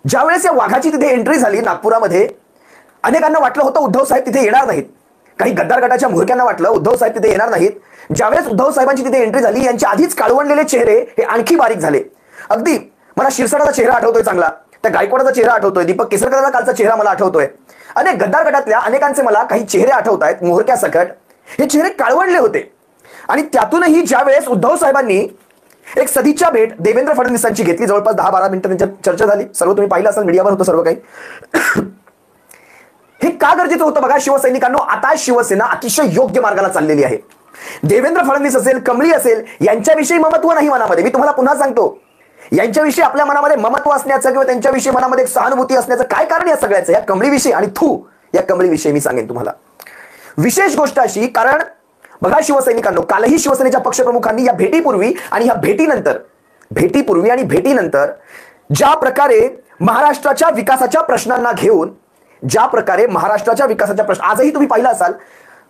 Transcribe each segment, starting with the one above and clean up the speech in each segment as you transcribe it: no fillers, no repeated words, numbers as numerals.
ज्यावेळेस या वाघाची तिथे एंट्री झाली नागपुरामध्ये, अनेकांना वाटलं होतं उद्धव साहेब तिथे येणार नाहीत. काही गद्दार गटाच्या म्होरक्यांना वाटलं उद्धव साहेब तिथे येणार नाहीत. ज्यावेळेस उद्धव साहेबांची तिथे एंट्री झाली, यांचे आधीच काळवंडलेले चेहरे हे आणखी बारीक झाले. अगदी मला शिरसाटाचा चेहरा आठवतोय चांगला, त्या गायकवाडाचा चेहरा आठवतोय, दीपक केसरकरांचा कालचा चेहरा मला आठवतोय. अनेक गद्दार गटातल्या अनेकांचे मला काही चेहरे आठवत आहेत मोहरक्या सकट. हे चेहरे काळवंडले होते. आणि त्यातूनही ज्यावेळेस उद्धव साहेबांनी एक सदिच्छा भेट देवेंद्र फडणवीसांची घेतली, जवळपास 10-12 मिनिटं त्यांच्यात चर्चा झाली. सर्व तुम्ही पाहिलं असाल, मीडियावर होतं सर्व काही. हे का गरजेचं होतं बघा शिवसैनिकांनो. आता शिवसेना अतिशय योग्य मार्गाला चाललेली आहे. देवेंद्र फडणवीस असेल, कमळी असेल, यांच्याविषयी ममत्व नाही मनामध्ये. मी तुम्हाला पुन्हा सांगतो, यांच्याविषयी आपल्या मनामध्ये ममत्व असण्याचं किंवा त्यांच्याविषयी मनामध्ये सहानुभूती असण्याचं काय कारण या सगळ्याचं? या कमळीविषयी आणि या कमळीविषयी मी सांगेन तुम्हाला. विशेष गोष्ट अशी, कारण बघा शिवसैनिकांनो, कालही शिवसेनेच्या पक्षप्रमुखांनी या भेटीपूर्वी आणि या भेटीनंतर ज्या प्रकारे महाराष्ट्राच्या विकासाच्या प्रश्नांना घेऊन, आजही तुम्ही पाहिलं असाल,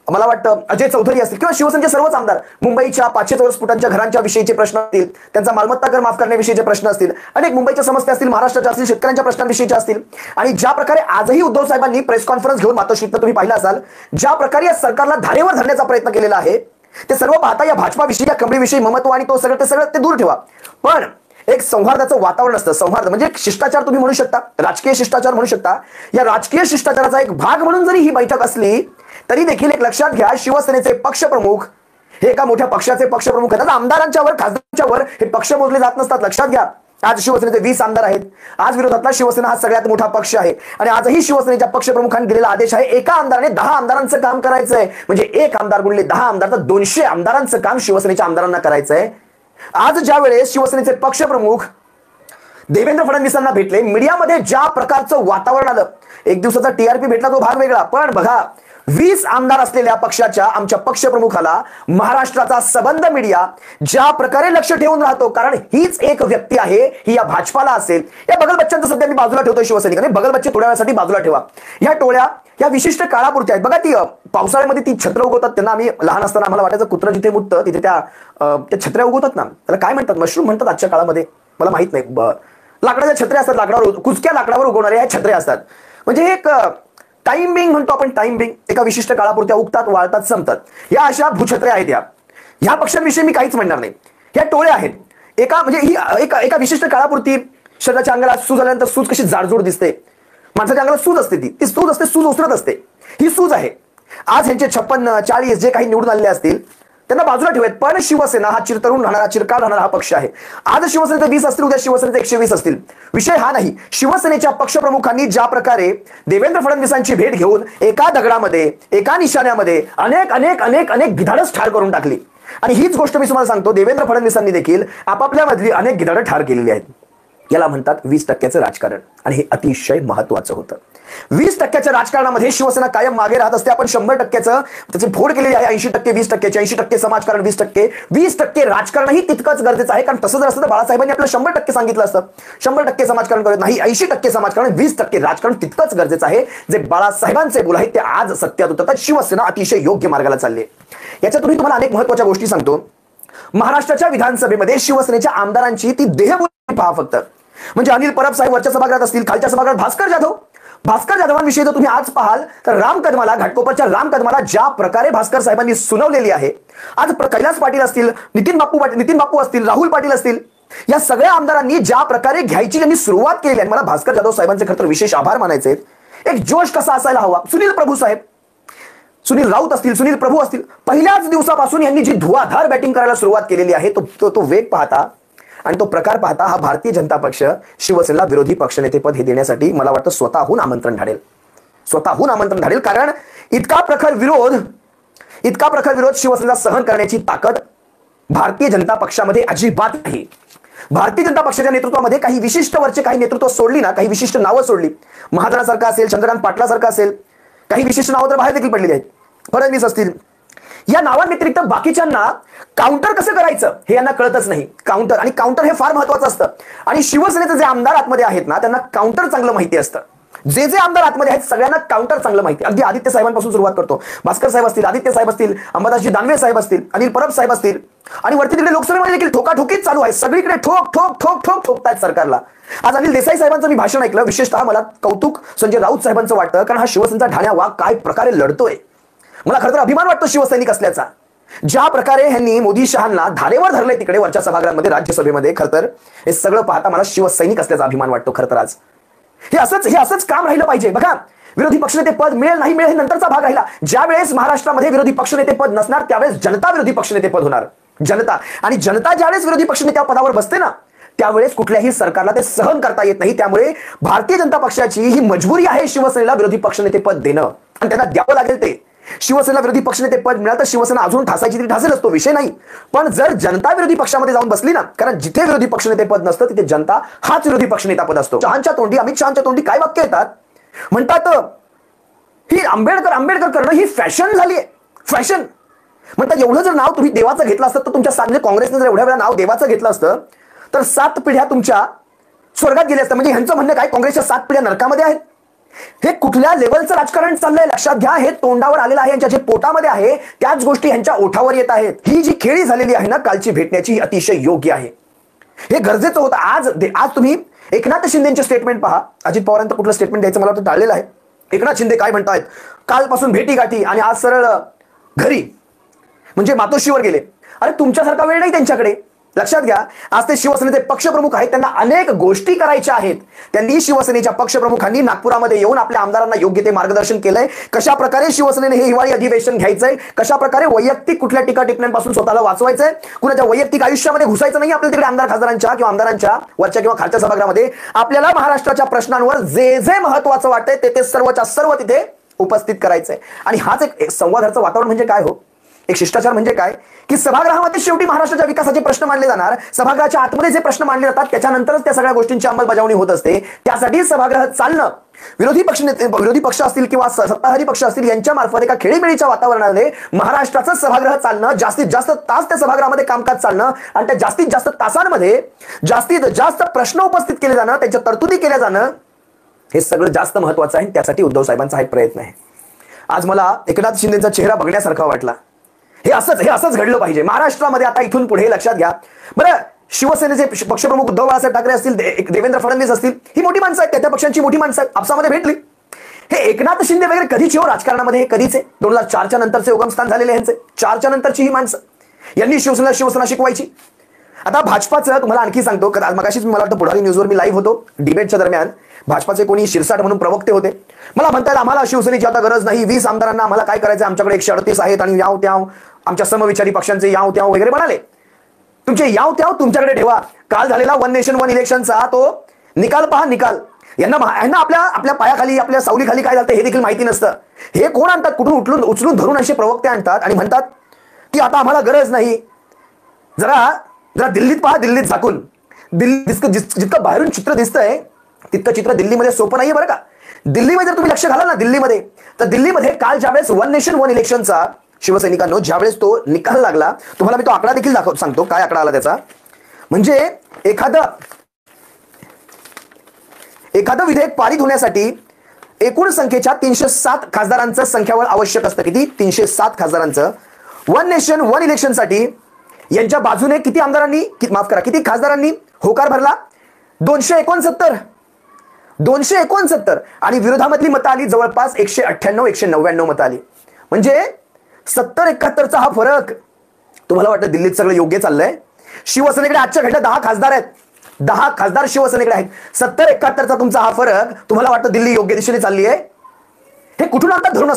मला वाटतं अजय चौधरी असतील किंवा शिवसेनेचे सर्वच आमदार, मुंबईच्या 500 चौरस फुटांच्या घरांच्या विषयीचे प्रश्न असतील, त्यांचा मालमत्ता कर माफ करण्याविषयीचे प्रश्न असतील, अनेक मुंबईच्या समस्या असतील, महाराष्ट्राच्या असतील, शेतकऱ्यांच्या प्रश्नांविषयीच्या असतील. आणि ज्या प्रकारे आजही उद्धव साहेबांनी प्रेस कॉन्फरन्स घेऊन मातोश्रीतनं तुम्ही पाहिलं असाल, ज्या प्रकारे या सरकारला धारेवर धरण्याचा प्रयत्न केलेला आहे, ते सर्व पाहता या भाजपाविषयी, या कमळीविषयी ममत्व आणि तो सगळं ते दूर ठेवा. पण एक सौहार्दाचं वातावरण असतं. सौहार्द म्हणजे शिष्टाचार तुम्ही म्हणू शकता, राजकीय शिष्टाचार म्हणू शकता. या राजकीय शिष्टाचाराचा एक भाग म्हणून जरी ही बैठक असली तरी देखील एक लक्षात घ्या, शिवसेनेचे पक्षप्रमुख हे एका मोठ्या पक्षाचे पक्षप्रमुख आहेत. आमदारांच्यावर, खासदारांच्यावर हे पक्ष मोजले जात नसतात. लक्षात घ्या, आज शिवसेनेचे 20 आमदार आहेत. आज विरोधातला शिवसेना हा सगळ्यात मोठा पक्ष आहे. आणि आजही शिवसेनेच्या पक्षप्रमुखांनी दिलेला आदेश आहे, एका आमदाराने 10 आमदारांचं काम करायचंय. म्हणजे एक आमदार गुणले 10 आमदार, तर 200 आमदारांचं काम शिवसेनेच्या आमदारांना करायचंय. आज ज्या वेळेस शिवसेनेचे पक्षप्रमुख देवेंद्र फडणवीसांना भेटले, मीडियामध्ये ज्या प्रकारचं वातावरण आलं, एक दिवसाचा टीआरपी भेटला तो भाग वेगळा, पण बघा 20 आमदार असलेल्या पक्षाच्या आमच्या पक्षप्रमुखाला महाराष्ट्राचा सबंध मीडिया ज्या प्रकारे लक्ष ठेवून राहतो, कारण हीच एक व्यक्ती आहे, ही या भाजपाला असेल. या बगल बच्चांचं सध्या मी बाजूला ठेवतोय, शिवसैनिकांनी बगल बच्चे थोड्या वेळासाठी बाजूला ठेवा. या टोळ्या या विशिष्ट काळापुरत्या आहेत. बघा, ती पावसाळ्यामध्ये ती छत्र उगवतात, त्यांना आम्ही लहान असताना आम्हाला वाटायचं कुत्र जिथे मुततं तिथे त्या छत्र्या उगवतात ना, त्याला काय म्हणतात, मशरूम म्हणतात आजच्या काळामध्ये, मला माहित नाही. लाकडाच्या छत्र्या असतात, लाकडावर, कुचक्या लाकडावर उगवणाऱ्या ह्या छत्र्या असतात. म्हणजे एक टाइम बिंग म्हणतो आपण, टाइम बिंग, एका विशिष्ट काळापुरत्या उगतात, वाळतात, संपतात. या अशा भूछत्र्या आहेत. ह्या पक्षांविषयी मी काहीच म्हणणार नाही. ह्या टोळ्या आहेत. म्हणजे ही एका विशिष्ट काळापुरती शरीराच्या अंगाला सूज आल्यानंतर सूज कशी जाडजूड दिसते, माणसाच्या अंगाला सूज असते, ती सूज असते, सूज ओसरत असते, ही सूज आहे. आज ह्यांचे 56-40 जे काही निवडून आलेले असतील त्यांना बाजूला ठेवत, पण शिवसेना हा चिरतरुण राहणारा, चिरकाळ राहणारा हा पक्ष आहे. आज शिवसेनेचे 20 असतील, उद्या शिवसेनेचे 120 असतील. विषय हा नाही. शिवसेनेच्या पक्षप्रमुखांनी ज्या प्रकारे देवेंद्र फडणवीसांची भेट घेऊन एका दगडामध्ये, एका निशाण्यामध्ये अनेक अनेक अनेक अनेक गिधाडच ठार करून टाकली. आणि हीच गोष्ट मी तुम्हाला सांगतो, देवेंद्र फडणवीसांनी देखील आपापल्या मधली अनेक गिधाडं ठार केलेली आहेत. याला म्हणतात 20% राजकारण, आणि हे अतिशय महत्वाचं होतं. 20% राजकारणामध्ये शिवसेना कायम मागे राहत असते. आपण 100%चं त्याची फोड केलेली आहे. 80% 20%चे, 80% समाजकारण, 20% राजकारणही तितकंच गरजेचं आहे. कारण तसं जर असतं तर बाळासाहेबांनी आपलं 100% सांगितलं असतं. 100% समाजकारण करत नाही, 80% समाजकारण, 20% राजकारण तितकंच गरजेचं आहे. जे बाळासाहेबांचे बोल आहेत ते आज सत्यात उतरतात. शिवसेना अतिशय योग्य मार्गाला चालली आहे. याच्यातून तुम्हाला अनेक महत्वाच्या गोष्टी सांगतो. महाराष्ट्राच्या विधानसभेमध्ये शिवसेनेच्या आमदारांची ती देहबोली पहा फक्त. म्हणजे अनिल परब साहेब वरच्या सभागृहात असतील, खालच्या सभागृहात भास्कर जाधवांविषयी जर तुम्ही आज पाहाल तर राम कदमाला, घाटकोपरच्या राम कदमाला ज्या प्रकारे भास्कर साहेबांनी सुनावलेली आहे, आज कैलास पाटील असतील, नितीन बापू असतील, राहुल पाटील असतील, या सगळ्या आमदारांनी ज्या प्रकारे घ्यायची त्यांनी सुरुवात केली आहे. मला भास्कर जाधव साहेबांचे खरं तर विशेष आभार मानायचे आहेत. एक जोश कसा असायला हवा. सुनील प्रभू साहेब, सुनील राऊत असतील, सुनील प्रभू असतील, पहिल्याच दिवसापासून यांनी जी धुवाधार बॅटिंग करायला सुरुवात केलेली आहे, तो वेग पाहता आणि तो प्रकार पाहता हा भारतीय जनता पक्ष शिवसेनेला विरोधी पक्षनेतेपद हे देण्यासाठी मला वाटतं स्वतःहून आमंत्रण धाडेल. कारण इतका प्रखर विरोध शिवसेनेला सहन करण्याची ताकद भारतीय जनता पक्षामध्ये अजिबात नाही. भारतीय जनता पक्षाच्या नेतृत्वामध्ये काही विशिष्ट वरचे काही नेतृत्व सोडली ना, काही विशिष्ट नावं सोडली, महाजनासारखं असेल, चंद्रकांत पाटलासारखं असेल, काही विशिष्ट नावं तर बाहेर देखील पडलेली आहेत, फडणवीस असतील, या नावांव्यतिरिक्त बाकीच्यांना काउंटर कसं करायचं हे यांना कळतच नाही. काउंटर हे फार महत्वाचं असतं. आणि शिवसेनेचे जे आमदार आतमध्ये आहेत ना, त्यांना काउंटर चांगलं माहिती असतं. जे जे आमदार आतमध्ये आहेत सगळ्यांना काउंटर चांगलं माहिती. अगदी आदित्य साहेबांपासून सुरुवात करतो. भास्कर साहेब असतील, आदित्य साहेब असतील, अंबादासजी दानवे साहेब असतील, अनिल परब साहेब असतील, आणि वरती तिकडे लोकसभेमध्ये देखील ठोकाठोकीच चालू आहे. सगळीकडे ठोक ठोक ठोक ठोक ठोकतायत सरकारला. आज अनिल देसाई साहेबांचं मी भाषण ऐकलं. विशेषतः मला कौतुक संजय राऊत साहेबांचं वाटतं, कारण हा शिवसेनेचा ढाण्या वाघ काय प्रकारे लढतोय. मला खरं तर अभिमान वाटतो शिवसैनिक असल्याचा. ज्या प्रकारे ह्यांनी मोदी शहांना धारेवर धरले तिकडे वरच्या सभागृहामध्ये, राज्यसभेमध्ये, खरं तर हे सगळं पाहता मला शिवसैनिक असल्याचा अभिमान वाटतो. खरं तर आज हे असंच काम राहिलं पाहिजे. बघा, विरोधी पक्षनेते पद मिळेल नाही मिळेल हे नंतरचा भाग राहिला. ज्या वेळेस महाराष्ट्रामध्ये विरोधी पक्षनेते पद नसणार त्यावेळेस जनता विरोधी पक्षनेते पद होणार. जनता, आणि जनता ज्यावेळेस विरोधी पक्षनेत्या पदावर बसते ना, त्यावेळेस कुठल्याही सरकारला ते सहन करता येत नाही. त्यामुळे भारतीय जनता पक्षाची ही मजबुरी आहे शिवसेनेला विरोधी पक्षनेते पद देणं, आणि त्यांना द्यावं लागेल ते. शिवसेना विरोधी पक्षनेते पद मिळालं तर शिवसेना अजून ठासायची तरी ठासेलच, तो विषय नाही. पण जर जनता विरोधी पक्षामध्ये जाऊन बसली ना, कारण जिथे विरोधी पक्षनेते पद नसतं तिथे जनता हाच विरोधी पक्षनेता पद असतो. शहांच्या तोंडी, अमित शहांच्या तोंडी काय वाक्य येतात, म्हणतात ही आंबेडकर करणं ही फॅशन झाली आहे. फॅशन म्हणतात. एवढं जर नाव तुम्ही देवाचं घेतलं असतं तर तुमच्या सामने काँग्रेसने जर एवढ्या वेळा नाव देवाचं घेतलं असतं तर 7 पिढ्या तुमच्या स्वर्गात गेल्या असत्या. म्हणजे ह्यांचं म्हणणं काय, काँग्रेसच्या 7 पिढ्या नरकामध्ये आहेत. हे कुठल्या लेवलचं राजकारण चाललंय लक्षात घ्या. हे तोंडावर आलेलं आहे, यांच्या जे पोटामध्ये आहे त्याच गोष्टी यांच्या ओठावर येत आहेत. ही जी खेळी झालेली आहे ना कालची भेटण्याची, ही अतिशय योग्य आहे. हे गरजेचं होतं. आज तुम्ही एकनाथ शिंदेचे स्टेटमेंट पहा. अजित पवारांचं कुठलं स्टेटमेंट द्यायचं मला वाटतं टाळलेलं आहे. एकनाथ शिंदे काय म्हणतायत, कालपासून भेटी गाठी आणि आज सरळ घरी, म्हणजे मातोश्रीवर गेले. अरे तुमच्यासारखा वेळ नाही त्यांच्याकडे. लक्षात घ्या, आज ते शिवसेनेचे पक्षप्रमुख आहेत, त्यांना अनेक गोष्टी करायच्या आहेत. त्यांनी शिवसेनेच्या पक्षप्रमुखांनी नागपुरामध्ये येऊन आपल्या आमदारांना योग्य ते मार्गदर्शन केलंय. कशा प्रकारे शिवसेनेने हे हिवाळी अधिवेशन घ्यायचंय, कशा प्रकारे वैयक्तिक कुठल्या टीका टिप्पण्यांपासून स्वतःला वाचवायचंय, कुणाच्या वैयक्तिक आयुष्यामध्ये घुसायचं नाही. आपल्याला तिकडे आमदार खासदारांच्या किंवा आमदारांच्या वरच्या किंवा खालच्या सभागृहामध्ये आपल्याला महाराष्ट्राच्या प्रश्नांवर जे जे महत्वाचं वाटतंय ते सर्वच्या सर्व तिथे उपस्थित करायचंय. आणि हाच एक संवादाचं वातावरण म्हणजे काय हो, एक शिष्टाचार म्हणजे काय, की सभागृहामध्ये शेवटी महाराष्ट्राच्या विकासाचे प्रश्न मांडले जाणार. सभागृहाच्या आतमध्ये जे प्रश्न मांडले जातात त्याच्यानंतरच त्या सगळ्या गोष्टींची अंमलबजावणी होत असते. त्यासाठी सभागृह चालणं, विरोधी पक्ष असतील किंवा सत्ताधारी पक्ष असतील यांच्या मार्फत एका खेळीमेळीच्या वातावरणामध्ये महाराष्ट्राचं सभागृह चालणं, जास्तीत जास्त तास त्या सभागृहामध्ये कामकाज चालणं, आणि त्या जास्तीत जास्त तासांमध्ये जास्तीत जास्त प्रश्न उपस्थित केले जाणं, त्यांच्या तरतुदी केल्या जाणं, हे सगळं जास्त महत्वाचं आहे. त्यासाठी उद्धव साहेबांचा हा प्रयत्न आहे. आज मला एकनाथ शिंदेचा चेहरा बघण्यासारखा वाटला. हे असंच घडलं पाहिजे महाराष्ट्रामध्ये. आता इथून पुढे लक्षात घ्या बरं, शिवसेनेचे पक्षप्रमुख उद्धव बाळासाहेब ठाकरे असतील, देवेंद्र फडणवीस असतील, ही मोठी माणसं आहेत, त्या पक्षांची मोठी माणसं आहेत, आपसामध्ये भेटली. हे एकनाथ शिंदे वगैरे कधीच हो राजकारणामध्ये, हे कधीच आहे 2004च्या नंतरचे उगमस्थान झालेले यांचे, 4च्या नंतरची ही माणसं, यांनी शिवसेना शिकवायची. आता भाजपाचं तुम्हाला आणखी सांगतो, मगाशीच मला वाटतं पुढारी न्यूजवर मी लाईव्ह होतो, डिबेटच्या दरम्यान भाजपाचे कोणी शिरसाट म्हणून प्रवक्ते होते. मला म्हणतात आम्हाला शिवसेनेची आता गरज नाही, 20 आमदारांना आम्हाला काय करायचं, आमच्याकडे 138 आहेत आणि याव त्याव आमच्या समविचारी पक्षांचे याव त्याव वगैरे म्हणाले. तुमचे याव त्याव तुमच्याकडे ठेवा. काल झालेला वन नेशन वन इलेक्शनचा तो निकाल पहा, निकाल. यांना आपल्या पायाखाली, आपल्या सावलीखाली काय झालं हे देखील माहिती नसतं. हे कोण आणतात, कुठून उचलून धरून असे प्रवक्ते आणतात आणि म्हणतात की आता आम्हाला गरज नाही. जरा दिल्लीत पहा, दिल्लीत झाकून. दिल्ली जितकं बाहेरून चित्र दिसतंय तितकं चित्र दिल्लीमध्ये सोपं नाहीये बरं का. दिल्लीमध्ये जर तुम्ही लक्ष घालाल ना दिल्लीमध्ये, तर दिल्लीमध्ये काल ज्यावेळेस वन नेशन वन इलेक्शनचा शिवसैनिकांनो ज्यावेळेस तो निकाल लागला, तुम्हाला मी तो आकडा देखील सांगतो काय आकडा आला त्याचा. म्हणजे एखादं विधेयक पारित होण्यासाठी एकूण संख्येच्या 307 खासदारांचं संख्याबळ आवश्यक असतं. किती? 307 खासदारांचं. वन नेशन वन इलेक्शनसाठी यांच्या बाजूने किती आमदारांनी, माफ करा, किती खासदारांनी होकार भरला? 269 आणि विरोधामधली मतं आली जवळपास 198 199 मतं आली. म्हणजे 70-71चा हा फरक. तुम्हाला वाटतं दिल्लीत सगळं योग्य चाललंय? शिवसेनेकडे आजच्या घडीला 10 खासदार आहेत, 10 खासदार शिवसेनेकडे आहेत. 70-71चा तुमचा हा फरक, तुम्हाला वाटतं दिल्ली योग्य दिशेने चालली आहे? हे कुठून आणतात धरून?